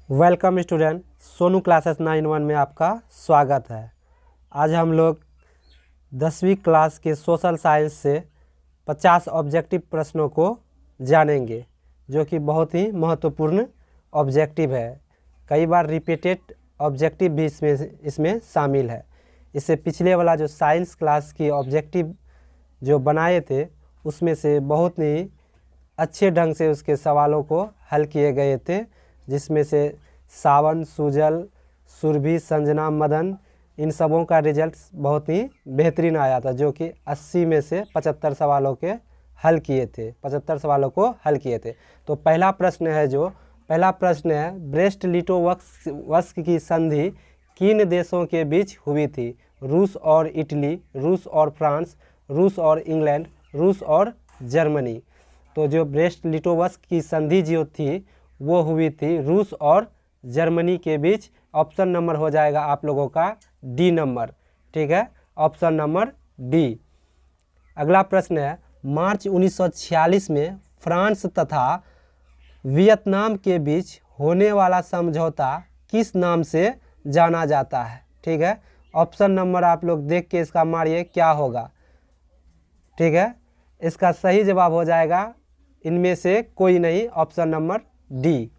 Welcome student, Sonu classes 9-1 में आपका स्वागत है। आज हम लोग 10वीं क्लास के सोशल साइंस से 50 ऑब्जेक्टिव प्रश्नों को जानेंगे, जो कि बहुत ही महत्वपूर्ण ऑब्जेक्टिव है। कई बार रिपीटेड ऑब्जेक्टिव भी इसमें शामिल है। इससे पिछले वाला जो साइंस क्लास की ऑब्जेक्टिव जो बनाए थे, उसमें से बहुत ही अच्छे ढंग से उसके सवालों को हल किए गए थे, जिसमें से सावन, सुजल, सुरभि, संजना, मदन, इन सबों का रिजल्ट बहुत ही बेहतरीन आया था, जो कि 80 में से 75 सवालों के हल किए थे, 75 सवालों को हल किए थे। तो पहला प्रश्न है ब्रेस्ट लिटोवस्क की संधि किन देशों के बीच हुई थी? रूस और इटली, रूस और फ्रांस, रूस और इंग्लैंड, रूस और जर्मनी। तो जो ब्रेस्ट लिटोवस्क की संधि जो थी वो हुई थी रूस और जर्मनी के बीच। ऑप्शन नंबर हो जाएगा आप लोगों का डी नंबर। ठीक है, ऑप्शन नंबर डी। अगला प्रश्न है, मार्च 1946 में फ्रांस तथा वियतनाम के बीच होने वाला समझौता किस नाम से जाना जाता है? ठीक है, ऑप्शन नंबर आप लोग देख के इसका मारिए क्या होगा। ठीक है, इसका सही जवाब हो जाएगा इनमें से कोई नहीं, ऑप्शन नंबर डी।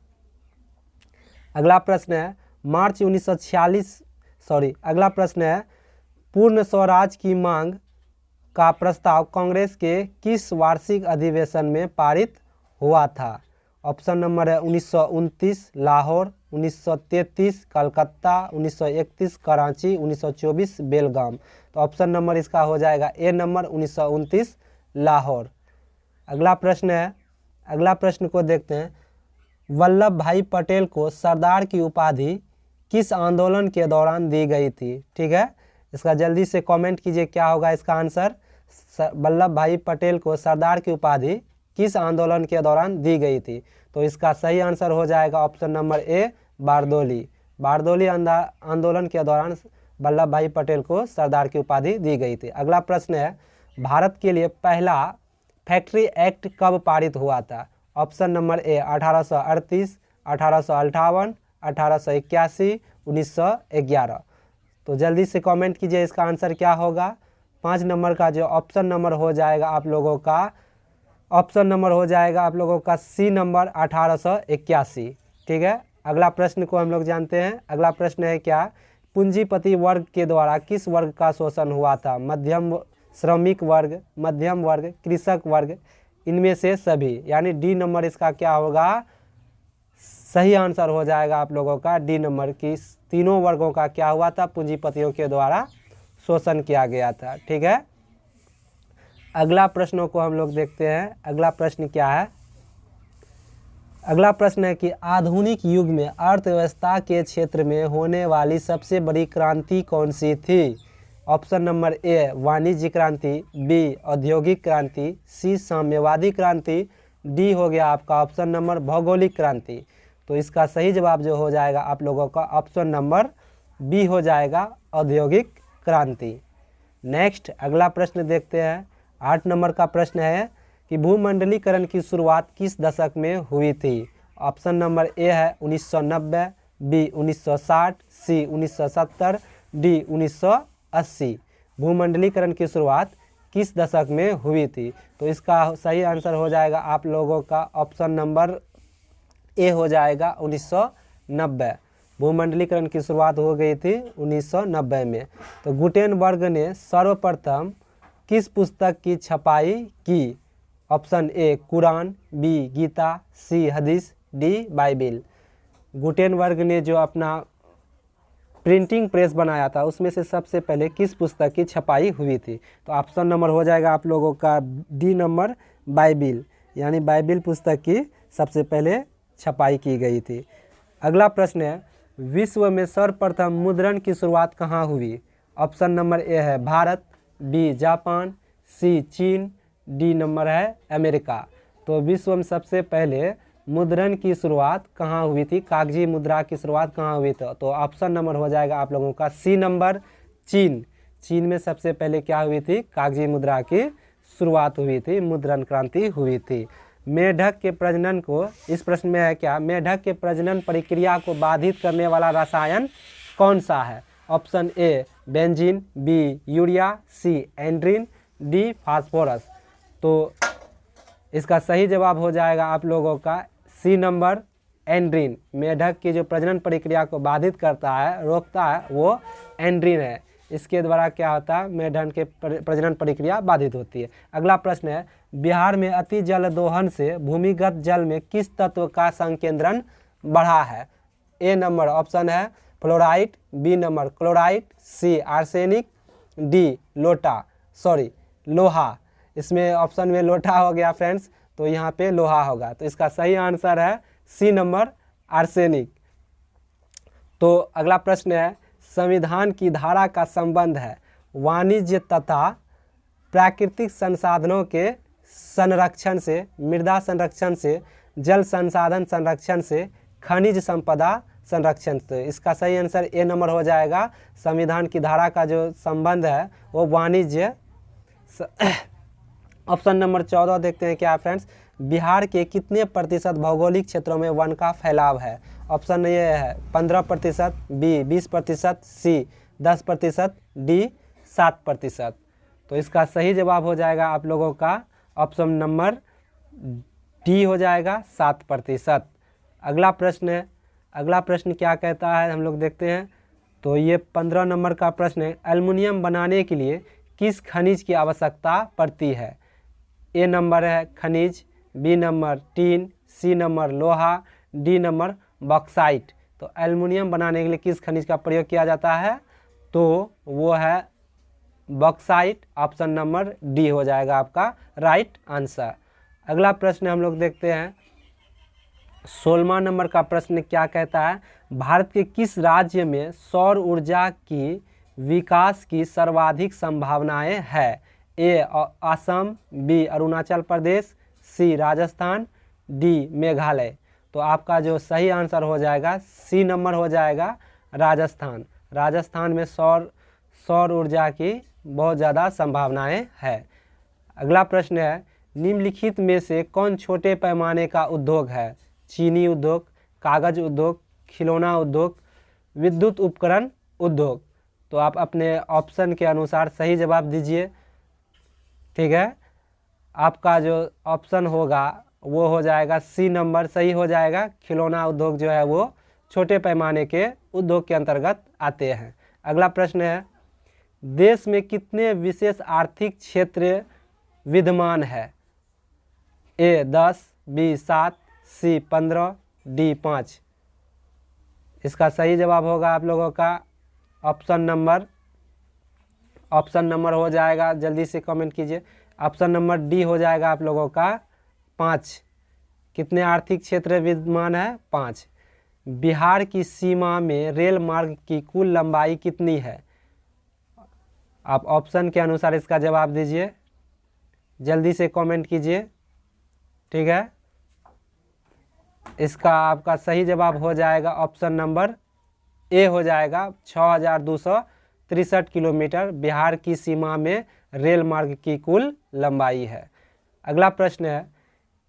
अगला प्रश्न है, अगला प्रश्न है, पूर्ण स्वराज की मांग का प्रस्ताव कांग्रेस के किस वार्षिक अधिवेशन में पारित हुआ था? ऑप्शन नंबर है 1929 लाहौर, 1933 कलकत्ता, 1931 कराची, 1924 बेलगाम। तो ऑप्शन नंबर इसका हो जाएगा ए नंबर 1929 लाहौर। अगला प्रश्न को देखते हैं, वल्लभ भाई पटेल को सरदार की उपाधि किस आंदोलन के दौरान दी गई थी? ठीक है, इसका जल्दी से कमेंट कीजिए क्या होगा इसका आंसर। वल्लभ भाई पटेल को सरदार की उपाधि किस आंदोलन के दौरान दी गई थी? तो इसका सही आंसर हो जाएगा ऑप्शन नंबर ए बारदोली आंदोलन के दौरान वल्लभ भाई पटेल को सरदार की उपाधि दी गई थी। अगला प्रश्न है, भारत के लिए पहला फैक्ट्री एक्ट कब पारित हुआ था? ऑप्शन नंबर ए 1838, 1858, 1881, 1911। तो जल्दी से कमेंट कीजिए इसका आंसर क्या होगा। 5 नंबर का जो ऑप्शन नंबर हो जाएगा आप लोगों का सी नंबर 1881। ठीक है, अगला प्रश्न को हम लोग जानते हैं। अगला प्रश्न है क्या, पूंजीपति वर्ग के द्वारा किस वर्ग का शोषण हुआ था? मध्यम श्रमिक वर्ग, मध्यम वर्ग, कृषक वर्ग, इनमें से सभी, यानी डी नंबर इसका क्या होगा, सही आंसर हो जाएगा आप लोगों का डी नंबर की तीनों वर्गों का क्या हुआ था, पूंजीपतियों के द्वारा शोषण किया गया था। ठीक है, अगला प्रश्नों को हम लोग देखते हैं। अगला प्रश्न क्या है, अगला प्रश्न है कि आधुनिक युग में अर्थव्यवस्था के क्षेत्र में होने वाली सबसे बड़ी क्रांति कौन सी थी? ऑप्शन नंबर ए वाणिज्य क्रांति, बी औद्योगिक क्रांति, सी साम्यवादी क्रांति, डी हो गया आपका ऑप्शन नंबर भौगोलिक क्रांति। तो इसका सही जवाब जो हो जाएगा आप लोगों का ऑप्शन नंबर बी हो जाएगा औद्योगिक क्रांति। नेक्स्ट अगला प्रश्न देखते हैं। 8 नंबर का प्रश्न है कि भूमंडलीकरण की शुरुआत किस दशक में हुई थी? ऑप्शन नंबर ए है 1990, बी 1960, सी 1970, डी 1980। भूमंडलीकरण की शुरुआत किस दशक में हुई थी? तो इसका सही आंसर हो जाएगा आप लोगों का ऑप्शन नंबर ए हो जाएगा 1990। भूमंडलीकरण की शुरुआत हो गई थी 1990 में। तो गुटेनबर्ग ने सर्वप्रथम किस पुस्तक की छपाई की? Option A Quran, B Gita, C Hadith, D Bible. Gutenberg ने जो अपना प्रिंटिंग प्रेस बनाया था, उसमें से सबसे पहले किस पुस्तक की छपाई हुई थी? तो ऑप्शन नंबर हो जाएगा आप लोगों का डी नंबर बाइबिल, यानी बाइबिल पुस्तक की सबसे पहले छपाई की गई थी। अगला प्रश्न है, विश्व में सर्वप्रथम मुद्रण की शुरुआत कहाँ हुई? ऑप्शन नंबर ए है भारत, बी जापान, सी चीन, डी नंबर है अमेरिका। तो विश्व में सबसे पहले मुद्रण की शुरुआत कहाँ हुई थी, कागजी मुद्रा की शुरुआत कहाँ हुई थी? तो ऑप्शन नंबर हो जाएगा आप लोगों का सी नंबर चीन। चीन में सबसे पहले क्या हुई थी, कागजी मुद्रा की शुरुआत हुई थी, मुद्रण क्रांति हुई थी। मेढक के प्रजनन को, इस प्रश्न में है क्या, मेढक के प्रजनन प्रक्रिया को बाधित करने वाला रसायन कौन सा है? Option A benzene, B urea, C endrin, D phosphorus. तो इसका सही जवाब हो जाएगा आप लोगों का सी नंबर एंड्रीन। मेढक की जो प्रजनन प्रक्रिया को बाधित करता है, रोकता है, वो एंड्रीन है। इसके द्वारा क्या होता है, मेढक के प्रजनन प्रक्रिया बाधित होती है। अगला प्रश्न है, बिहार में अति जल दोहन से भूमिगत जल में किस तत्व का संकेंद्रण बढ़ा है? ए नंबर ऑप्शन है फ्लोराइड, बी नंबर क्लोराइड, सी आर्सेनिक, डी लोहा। इसमें ऑप्शन में लोटा हो गया फ्रेंड्स, तो यहाँ पे लोहा होगा। तो इसका सही आंसर है सी नंबर आर्सेनिक। तो अगला प्रश्न है, संविधान की धारा का संबंध है वाणिज्य तथा प्राकृतिक संसाधनों के संरक्षण से, मृदा संरक्षण से, जल संसाधन संरक्षण से, खनिज संपदा संरक्षण से। इसका सही आंसर ए नंबर हो जाएगा। संविधान की धारा का जो संबंध है वो वाणिज्य। ऑप्शन नंबर 14 देखते हैं क्या फ्रेंड्स, बिहार के कितने प्रतिशत भौगोलिक क्षेत्रों में वन का फैलाव है? ऑप्शन ये है 15%, बी 20%, सी 10%, डी 7%। तो इसका सही जवाब हो जाएगा आप लोगों का ऑप्शन नंबर डी हो जाएगा 7%। अगला प्रश्न है, अगला प्रश्न क्या कहता है हम लोग देखते हैं। तो ये 15 नंबर का प्रश्न है, एल्युमिनियम बनाने के लिए किस खनिज की आवश्यकता पड़ती है? ए नंबर है खनिज, B number tin, C number लोहा, डी नंबर बॉक्साइट। तो एल्युमिनियम बनाने के लिए किस खनिज का प्रयोग किया जाता है? तो वो है बॉक्साइट। ऑप्शन नंबर डी हो जाएगा आपका राइट आंसर। अगला प्रश्न हम लोग देखते हैं, 16वां नंबर का प्रश्न क्या कहता है, भारत के किस राज्य में सौर ऊर्जा की विकास की सर्वाधिक संभावनाएं है? ए असम, बी अरुणाचल प्रदेश, सी राजस्थान, डी मेघालय। तो आपका जो सही आंसर हो जाएगा सी नंबर हो जाएगा राजस्थान। राजस्थान में सौर ऊर्जा की बहुत ज़्यादा संभावनाएं है। अगला प्रश्न है, निम्नलिखित में से कौन छोटे पैमाने का उद्योग है? चीनी उद्योग, कागज उद्योग, खिलौना उद्योग, विद्युत उपकरण उद्योग। तो आप अपने ऑप्शन के अनुसार सही जवाब दीजिए। ठीक है, आपका जो ऑप्शन होगा वो हो जाएगा सी नंबर सही हो जाएगा। खिलौना उद्योग जो है वो छोटे पैमाने के उद्योग के अंतर्गत आते हैं। अगला प्रश्न है, देश में कितने विशेष आर्थिक क्षेत्र विद्यमान है? ए 10, बी 7, सी 15, डी 5। इसका सही जवाब होगा आप लोगों का ऑप्शन नंबर हो जाएगा, जल्दी से कमेंट कीजिए। ऑप्शन नंबर डी हो जाएगा आप लोगों का 5। कितने आर्थिक क्षेत्र विद्यमान है? 5। बिहार की सीमा में रेल मार्ग की कुल लंबाई कितनी है? आप ऑप्शन के अनुसार इसका जवाब दीजिए, जल्दी से कमेंट कीजिए। ठीक है, इसका आपका सही जवाब हो जाएगा ऑप्शन नंबर ए हो जाएगा 6263 किलोमीटर बिहार की सीमा में रेल मार्ग की कुल लंबाई है। अगला प्रश्न है,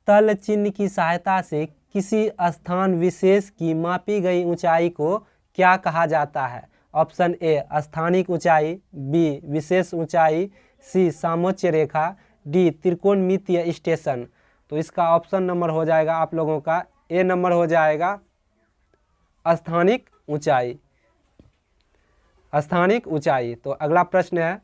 तल चिन्ह की सहायता से किसी स्थान विशेष की मापी गई ऊंचाई को क्या कहा जाता है? ऑप्शन ए स्थानिक ऊंचाई, बी विशेष ऊंचाई, सी समोच्च रेखा, डी त्रिकोणमितीय स्टेशन। तो इसका ऑप्शन नंबर हो जाएगा आप लोगों का ए नंबर हो जाएगा स्थानिक ऊंचाई। स्थानिक ऊंचाई। तो अगला प्रश्न है,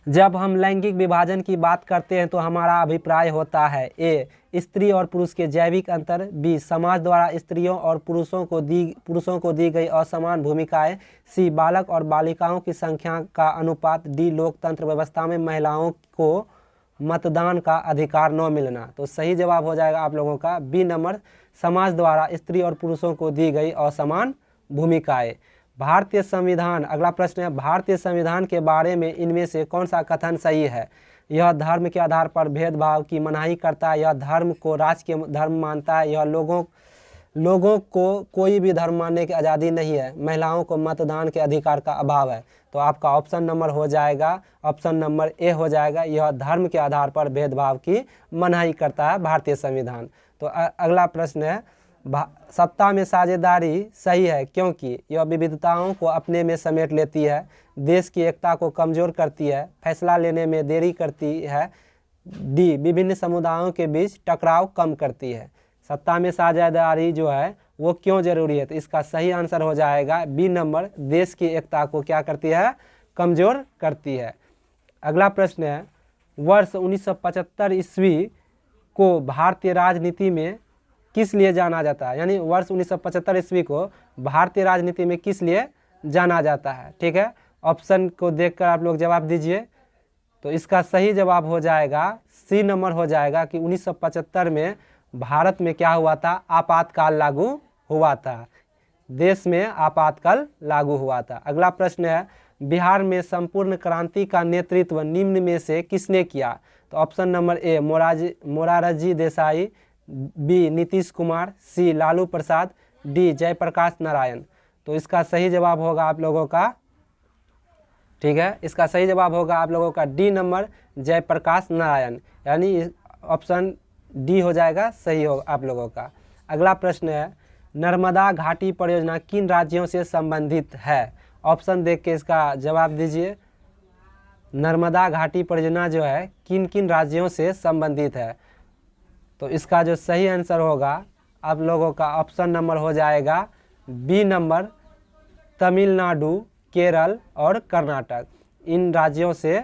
जब हम लैंगिक विभाजन की बात करते हैं तो हमारा अभिप्राय होता है ए स्त्री और पुरुष के जैविक अंतर, बी समाज द्वारा स्त्रियों और पुरुषों को दी गई असमान भूमिकाएं, सी बालक और बालिकाओं की संख्या का अनुपात, डी लोकतंत्र व्यवस्था में महिलाओं को मतदान का अधिकार न मिलना। तो सही जवाब हो जाएगा आप लोगों का बी नंबर समाज द्वारा स्त्री और पुरुषों को दी गई असमान भूमिकाएं। भारतीय संविधान, अगला प्रश्न है, भारतीय संविधान के बारे में इनमें से कौन सा कथन सही है? यह धर्म के आधार पर भेदभाव की मनाही करता है, यह धर्म को राष्ट्र के धर्म मानता है, यह लोगों को कोई भी धर्म मानने की आज़ादी नहीं है, महिलाओं को मतदान के अधिकार का अभाव है। तो आपका ऑप्शन नंबर हो जाएगा, ऑप्शन नंबर ए हो जाएगा, यह धर्म के आधार पर भेदभाव की मनाही करता है भारतीय संविधान। तो अगला प्रश्न है, सत्ता में साझेदारी सही है क्योंकि यह विविधताओं को अपने में समेट लेती है, देश की एकता को कमज़ोर करती है, फैसला लेने में देरी करती है, डी विभिन्न समुदायों के बीच टकराव कम करती है। सत्ता में साझेदारी जो है वो क्यों जरूरी है? तो इसका सही आंसर हो जाएगा बी नंबर, देश की एकता को क्या करती है? कमज़ोर करती है। अगला प्रश्न है, वर्ष 1975 ईस्वी को भारतीय राजनीति में किस लिए जाना जाता है? यानी वर्ष 1975 ईस्वी को भारतीय राजनीति में किस लिए जाना जाता है? ठीक है, ऑप्शन को देखकर आप लोग जवाब दीजिए। तो इसका सही जवाब हो जाएगा सी नंबर हो जाएगा कि 1975 में भारत में क्या हुआ था? आपातकाल लागू हुआ था, देश में आपातकाल लागू हुआ था। अगला प्रश्न है, बिहार में संपूर्ण क्रांति का नेतृत्व निम्न में से किसने किया? तो option number A Morarji Desai, B Nitish Kumar, C Lalu Prasad, D Jayaprakash Narayan. तो इसका सही जवाब होगा आप लोगों का, ठीक है, इसका सही जवाब होगा आप लोगों का डी नंबर, जयप्रकाश नारायण, यानी ऑप्शन डी हो जाएगा सही हो आप लोगों का। अगला प्रश्न है, नर्मदा घाटी परियोजना किन राज्यों से संबंधित है? ऑप्शन देख के इसका जवाब दीजिए। नर्मदा घाटी परियोजना जो है किन किन राज्यों से संबंधित है? तो इसका जो सही आंसर होगा आप लोगों का ऑप्शन नंबर हो जाएगा बी नंबर, तमिलनाडु, केरल और कर्नाटक। इन राज्यों से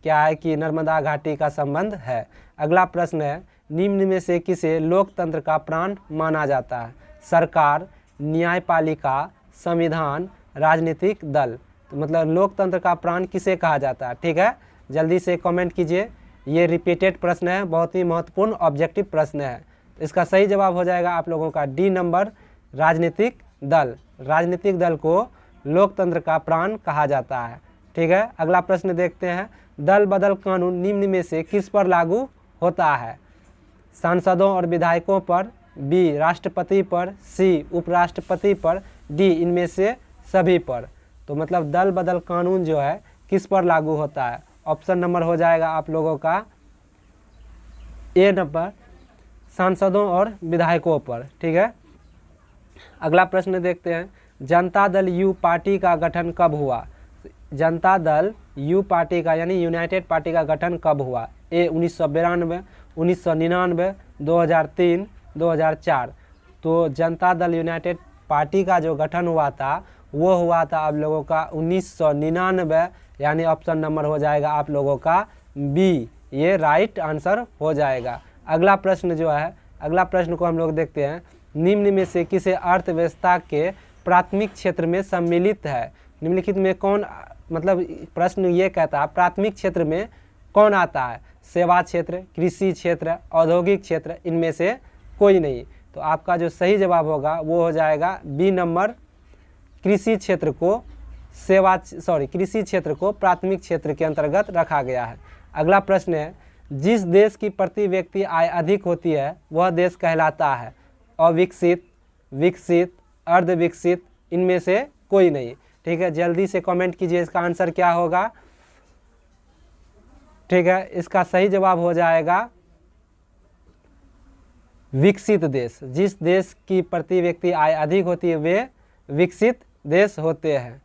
क्या है कि नर्मदा घाटी का संबंध है। अगला प्रश्न है, निम्न में से किसे लोकतंत्र का प्राण माना जाता है? सरकार, न्यायपालिका, संविधान, राजनीतिक दल। तो मतलब लोकतंत्र का प्राण किसे कहा जाता है? ठीक है, जल्दी से कमेंट कीजिए। ये रिपीटेड प्रश्न है, बहुत ही महत्वपूर्ण ऑब्जेक्टिव प्रश्न है। तो इसका सही जवाब हो जाएगा आप लोगों का डी नंबर, राजनीतिक दल। राजनीतिक दल को लोकतंत्र का प्राण कहा जाता है। ठीक है, अगला प्रश्न देखते हैं, दल बदल कानून निम्न में से किस पर लागू होता है? सांसदों और विधायकों पर, बी राष्ट्रपति पर, सी उपराष्ट्रपति पर, डी इनमें से सभी पर। तो मतलब दल बदल कानून जो है किस पर लागू होता है? ऑप्शन नंबर हो जाएगा आप लोगों का ए नंबर, सांसदों और विधायकों पर। ठीक है, अगला प्रश्न देखते हैं, जनता दल यू पार्टी का गठन कब हुआ? जनता दल यू पार्टी का यानी यूनाइटेड पार्टी का गठन कब हुआ? ए 1992, 1999, 2003, 2004। तो जनता दल यूनाइटेड पार्टी का जो गठन हुआ था वो हुआ था आप लोगों का 1999, यानी ऑप्शन नंबर हो जाएगा आप लोगों का बी, ये राइट आंसर हो जाएगा। अगला प्रश्न जो है, अगला प्रश्न को हम लोग देखते हैं, निम्न में से किसे अर्थव्यवस्था के प्राथमिक क्षेत्र में सम्मिलित है? निम्नलिखित में कौन, मतलब प्रश्न ये कहता है प्राथमिक क्षेत्र में कौन आता है? सेवा क्षेत्र, कृषि क्षेत्र, औद्योगिक क्षेत्र, इनमें से कोई नहीं। तो आपका जो सही जवाब होगा वो हो जाएगा बी नंबर, कृषि क्षेत्र को कृषि क्षेत्र को प्राथमिक क्षेत्र के अंतर्गत रखा गया है। अगला प्रश्न है, जिस देश की प्रति व्यक्ति आय अधिक होती है वह देश कहलाता है अविकसित, विकसित, अर्धविकसित, इनमें से कोई नहीं। ठीक है, जल्दी से कमेंट कीजिए इसका आंसर क्या होगा। ठीक है, इसका सही जवाब हो जाएगा विकसित देश। जिस देश की प्रति व्यक्ति आय अधिक होती है वे विकसित देश होते हैं।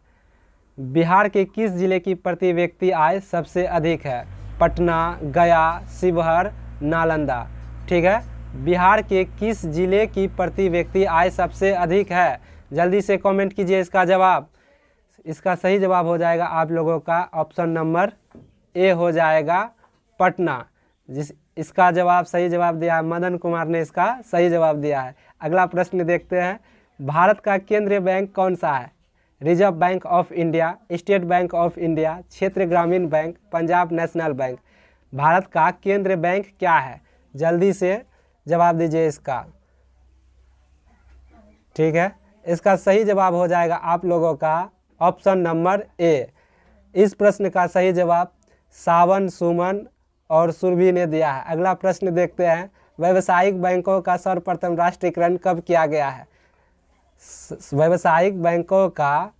बिहार के किस जिले की प्रति व्यक्ति आय सबसे अधिक है? पटना, गया, शिवहर, नालंदा। ठीक है, बिहार के किस जिले की प्रति व्यक्ति आय सबसे अधिक है? जल्दी से कमेंट कीजिए इसका जवाब। इसका सही जवाब हो जाएगा आप लोगों का ऑप्शन नंबर ए हो जाएगा पटना। इसका जवाब सही जवाब दिया है मदन कुमार ने, इसका सही जवाब दिया है। अगला प्रश्न देखते हैं, भारत का केंद्रीय बैंक कौन सा है? Reserve bank of India, state bank of India, क्षेत्रीय ग्रामीण bank, Punjab national bank. Bharat का केंद्रीय बैंक क्या है? जल्दी से जवाब दीजिए इसका। ठीक है, इसका सही जवाब हो जाएगा आप लोगों का ऑप्शन नंबर ए। इस प्रश्न का सही जवाब सावन, सुमन और सुरभि ने दिया है। अगला प्रश्न देखते हैं, व्यावसायिक बैंकों का सर्वप्रथम राष्ट्रीयकरण कब किया गया है? व्यावसायिक बैंकों का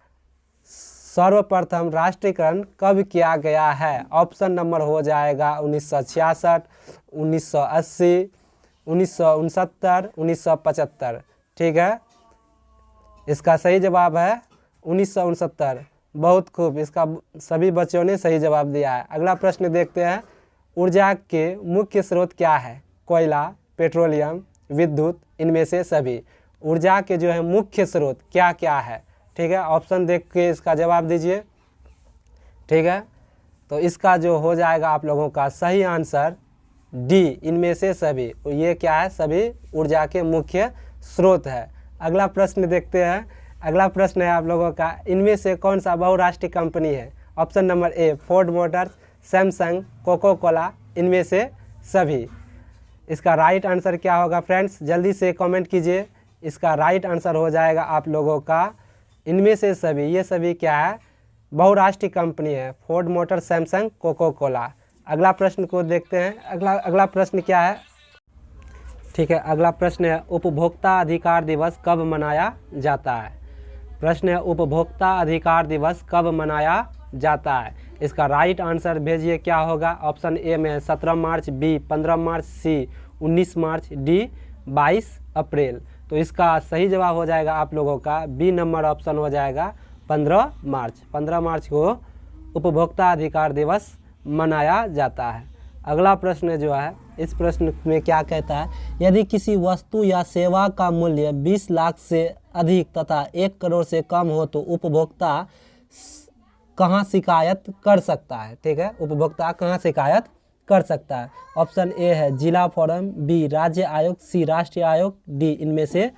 सर्वप्रथम राष्ट्रीयकरण कब किया गया है? ऑप्शन नंबर हो जाएगा 1966, 1980, 1969, 1975। ठीक है, इसका सही जवाब है 1969। बहुत खूब, इसका सभी बच्चों ने सही जवाब दिया है। अगला प्रश्न देखते हैं, ऊर्जा के मुख्य स्रोत क्या है? कोयला, पेट्रोलियम, विद्युत, इनमें से सभी। ऊर्जा के जो है मुख्य स्रोत क्या क्या है? ठीक है, ऑप्शन देख के इसका जवाब दीजिए। ठीक है, तो इसका जो हो जाएगा आप लोगों का सही आंसर डी, इनमें से सभी। ये क्या है? सभी ऊर्जा के मुख्य स्रोत है। अगला प्रश्न देखते हैं। अगला प्रश्न है आप लोगों का, इनमें से कौन सा बहुराष्ट्रीय कंपनी है? Option number A Ford Motors, Samsung, Coca Cola, इनमें से सभी। इसका राइट आंसर क्या होगा फ्रेंड्स? जल्दी से कमेंट कीजिए। इसका राइट आंसर हो जाएगा आप लोगों का इनमें से सभी। ये सभी क्या है? बहुराष्ट्रीय कंपनी है, Ford Motor, Samsung, Coca Cola. अगला प्रश्न को देखते हैं। अगला प्रश्न क्या है? ठीक है, अगला प्रश्न है, उपभोक्ता अधिकार दिवस कब मनाया जाता है? प्रश्न है, उपभोक्ता अधिकार दिवस कब मनाया जाता है? इसका राइट आंसर भेजिए, क्या होगा? ऑप्शन ए में 17 मार्च, बी 15 मार्च, सी 19 मार्च, डी 22 अप्रैल। तो इसका सही जवाब हो जाएगा आप लोगों का बी नंबर ऑप्शन हो जाएगा 15 मार्च। 15 मार्च को उपभोक्ता अधिकार दिवस मनाया जाता है। अगला प्रश्न जो है, इस प्रश्न में क्या कहता है, यदि किसी वस्तु या सेवा का मूल्य 20 लाख से अधिक तथा 1 करोड़ से कम हो तो उपभोक्ता कहाँ शिकायत कर सकता है? ठीक है, उपभोक्ता कहाँ शिकायत कर सकता है? ऑप्शन ए है जिला फोरम, बी राज्य आयोग, सी राष्ट्रीय आयोग, डी इनमें से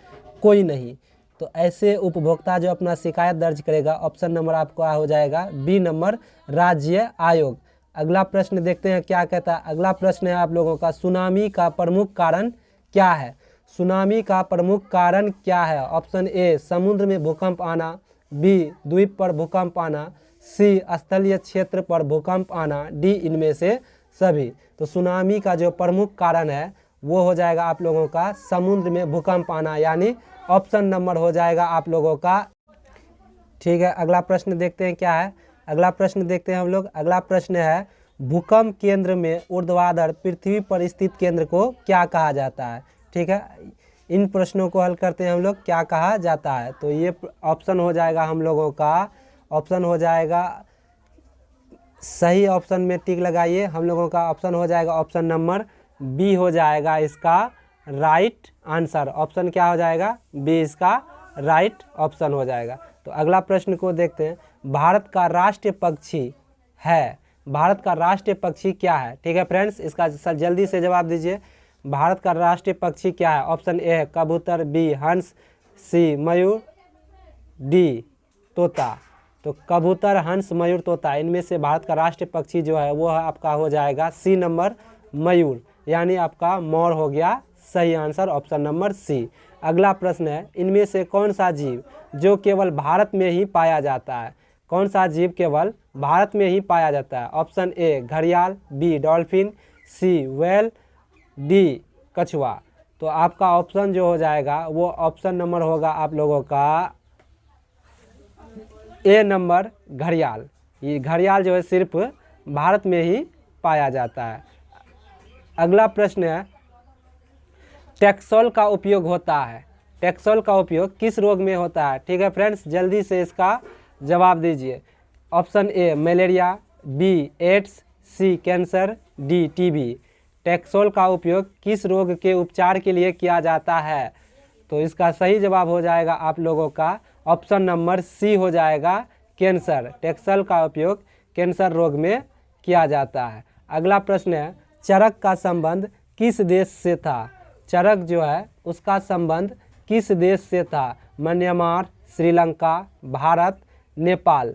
कोई नहीं। तो ऐसे उपभोक्ता जो अपना शिकायत दर्ज करेगा, ऑप्शन नंबर आपका हो जाएगा बी नंबर राज्य आयोग। अगला प्रश्न देखते हैं क्या कहता है। अगला प्रश्न है आप लोगों का, सुनामी का प्रमुख कारण क्या है? सुनामी का प्रमुख कारण क्या है? ऑप्शन ए समुद्र में भूकंप आना, बी द्वीप पर भूकंप आना, सी स्थलीय क्षेत्र पर भूकंप आना, डी इनमें से सभी। तो सुनामी का जो प्रमुख कारण है वो हो जाएगा आप लोगों का समुद्र में भूकंप आना, यानी ऑप्शन नंबर हो जाएगा आप लोगों का। ठीक है, अगला प्रश्न देखते हैं क्या है। अगला प्रश्न देखते हैं हम लोग। अगला प्रश्न है, भूकंप केंद्र में ऊर्ध्वाधर पृथ्वी पर स्थित केंद्र को क्या कहा जाता है? ठीक है, इन प्रश्नों को हल करते हैं हम लोग, क्या कहा जाता है। तो ये ऑप्शन हो जाएगा हम लोगों का, ऑप्शन हो जाएगा सही ऑप्शन में टिक लगाइए। हम लोगों का ऑप्शन हो जाएगा ऑप्शन नंबर बी हो जाएगा इसका राइट आंसर। ऑप्शन क्या हो जाएगा? बी इसका राइट ऑप्शन हो जाएगा। तो अगला प्रश्न को देखते हैं, भारत का राष्ट्रीय पक्षी है, भारत का राष्ट्रीय पक्षी क्या है? ठीक है फ्रेंड्स, इसका जल्दी से जवाब दीजिए। भारत का राष्ट्रीय पक्षी क्या है? ऑप्शन ए है कबूतर, बी हंस, सी मयूर, डी तोता। तो कबूतर, हंस, मयूर, तोता, इनमें से भारत का राष्ट्रीय पक्षी जो है वो आपका हो जाएगा सी नंबर मयूर, यानी आपका मोर हो गया सही आंसर, ऑप्शन नंबर सी। अगला प्रश्न है, इनमें से कौन सा जीव जो केवल भारत में ही पाया जाता है? कौन सा जीव केवल भारत में ही पाया जाता है? ऑप्शन ए घड़ियाल, बी डॉल्फिन, सी व्हेल, डी कछुआ। तो आपका ऑप्शन जो हो जाएगा वो ऑप्शन नंबर होगा आप लोगों का ए नंबर घड़ियाल। ये घड़ियाल जो है सिर्फ भारत में ही पाया जाता है। अगला प्रश्न है, टैक्सोल का उपयोग होता है, टैक्सोल का उपयोग किस रोग में होता है? ठीक है फ्रेंड्स, जल्दी से इसका जवाब दीजिए। Option A malaria, B AIDS, C cancer, D TB. Taxol का उपयोग किस रोग के उपचार के लिए किया जाता है? तो इसका सही जवाब हो जाएगा आप लोगों का ऑप्शन नंबर सी हो जाएगा कैंसर। टैक्सोल का उपयोग कैंसर रोग में किया जाता है। अगला प्रश्न है, चरक का संबंध किस देश से था? चरक जो है उसका संबंध किस देश से था? म्यांमार, श्रीलंका, भारत, नेपाल।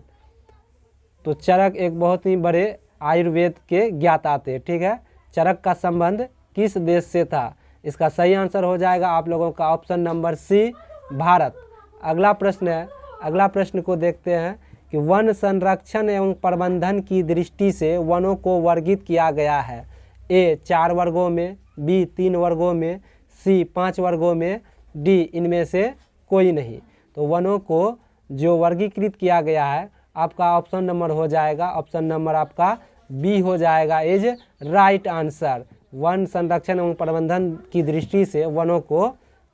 तो चरक एक बहुत ही बड़े आयुर्वेद के ज्ञाता थे। ठीक है, चरक का संबंध किस देश से था? इसका सही आंसर हो जाएगा आप लोगों का ऑप्शन नंबर सी भारत। अगला प्रश्न है, अगला प्रश्न को देखते हैं कि वन संरक्षण एवं प्रबंधन की दृष्टि से वनों को वर्गीकृत किया गया है। ए 4 वर्गों में, बी 3 वर्गों में, सी 5 वर्गों में, डी इनमें से कोई नहीं। तो वनों को जो वर्गीकृत किया गया है आपका ऑप्शन नंबर हो जाएगा, ऑप्शन नंबर आपका बी हो जाएगा इज राइट आंसर। वन संरक्षण एवं प्रबंधन की दृष्टि से वनों को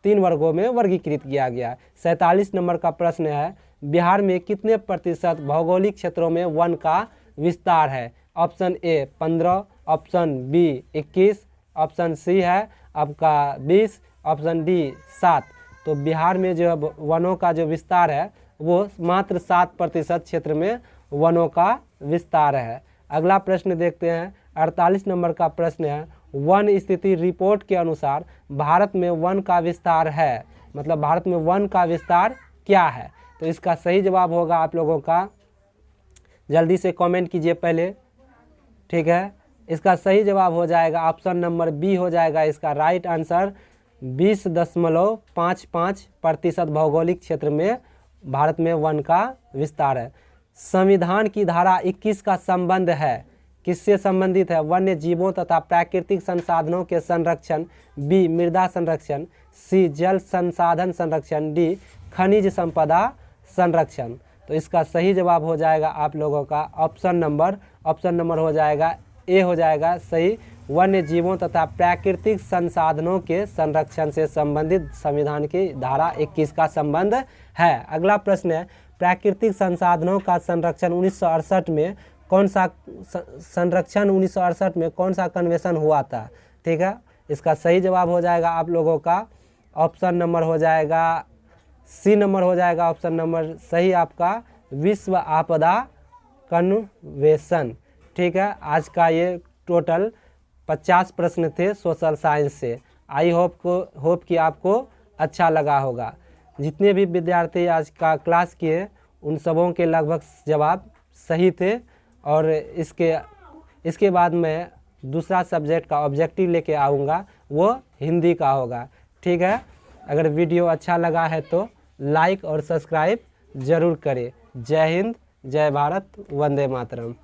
3 वर्गों में वर्गीकृत किया गया है। 47 नंबर का प्रश्न है, बिहार में कितने प्रतिशत भौगोलिक क्षेत्रों में वन का विस्तार है? Option A 15, option B 21, option C है आपका 20, ऑप्शन डी 7। तो बिहार में जो वनों का जो विस्तार है वो मात्र 7% क्षेत्र में वनों का विस्तार है। अगला प्रश्न देखते हैं, 48 नंबर का प्रश्न है, वन स्थिति रिपोर्ट के अनुसार भारत में वन का विस्तार है, मतलब भारत में वन का विस्तार क्या है? तो इसका सही जवाब होगा आप लोगों का, जल्दी से कमेंट कीजिए पहले, ठीक है। इसका सही जवाब हो जाएगा ऑप्शन नंबर बी हो जाएगा इसका राइट आंसर। 20.55% भौगोलिक क्षेत्र में भारत में वन का विस्तार है। संविधान की धारा 21 का संबंध है, किससे संबंधित है? वन्य जीवों तथा प्राकृतिक संसाधनों के संरक्षण, बी मृदा संरक्षण, सी जल संसाधन संरक्षण, डी खनिज संपदा संरक्षण। तो इसका सही जवाब हो जाएगा आप लोगों का ऑप्शन नंबर हो जाएगा ए हो जाएगा सही। वन्य जीवों तथा प्राकृतिक संसाधनों के संरक्षण से संबंधित संविधान की धारा 21 का संबंध है। अगला प्रश्न है, प्राकृतिक संसाधनों का संरक्षण 1968 में कौन सा कन्वेंशन हुआ था? ठीक है, इसका सही जवाब हो जाएगा आप लोगों का ऑप्शन नंबर हो जाएगा सी नंबर हो जाएगा ऑप्शन नंबर सही आपका विश्व आपदा कन्वेंशन। ठीक है, आज का ये टोटल 50 प्रश्न थे सोशल साइंस से। आई होप कि आपको अच्छा लगा होगा। जितने भी विद्यार्थी आज का क्लास किए उन सबों के लगभग जवाब सही थे। और इसके बाद मैं दूसरा सब्जेक्ट का ऑब्जेक्टिव लेके आऊँगा, वो हिंदी का होगा। ठीक है, अगर वीडियो अच्छा लगा है तो लाइक और सब्सक्राइब ज़रूर करें। जय हिंद, जय भारत, वंदे मातरम।